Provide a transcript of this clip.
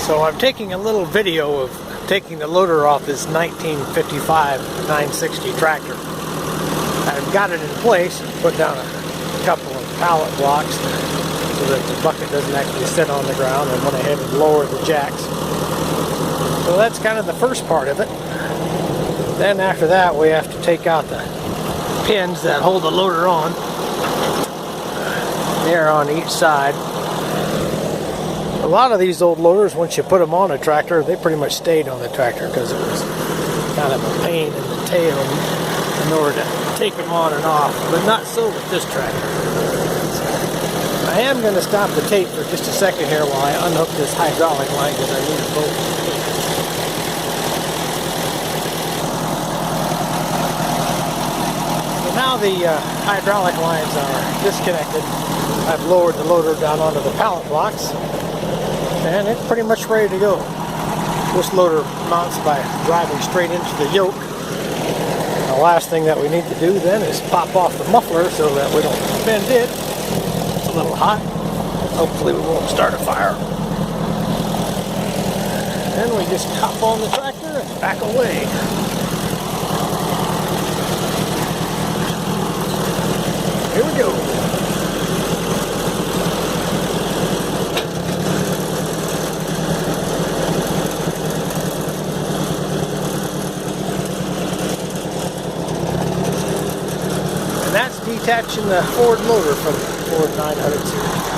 So I'm taking a little video of taking the loader off this 1955 960 tractor. I've got it in place and put down a couple of pallet blocks so that the bucket doesn't actually sit on the ground, and went ahead and lowered the jacks. So that's kind of the first part of it. Then after that we have to take out the pins that hold the loader on. They're on each side. A lot of these old loaders, once you put them on a tractor, they pretty much stayed on the tractor because it was kind of a pain in the tail in order to take them on and off, but not so with this tractor. I am going to stop the tape for just a second here while I unhook this hydraulic line because I need a bolt. So now the hydraulic lines are disconnected. I've lowered the loader down onto the pallet blocks, and it's pretty much ready to go. This loader mounts by driving straight into the yoke. The last thing that we need to do then is pop off the muffler so that we don't bend it. It's a little hot. Hopefully we won't start a fire. Then we just hop on the tractor and back away. Here we go. That's detaching the Ford motor from the Ford 900 series.